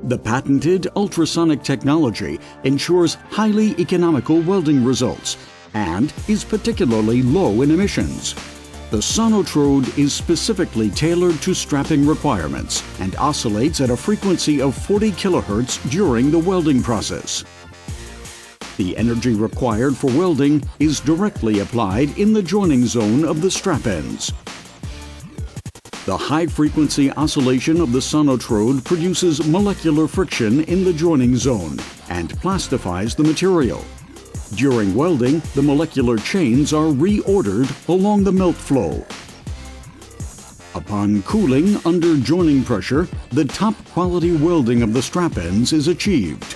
The patented ultrasonic technology ensures highly economical welding results and is particularly low in emissions. The sonotrode is specifically tailored to strapping requirements and oscillates at a frequency of 40 kHz during the welding process. The energy required for welding is directly applied in the joining zone of the strap ends. The high-frequency oscillation of the sonotrode produces molecular friction in the joining zone and plastifies the material. During welding, the molecular chains are reordered along the melt flow. Upon cooling under joining pressure, the top quality welding of the strap ends is achieved.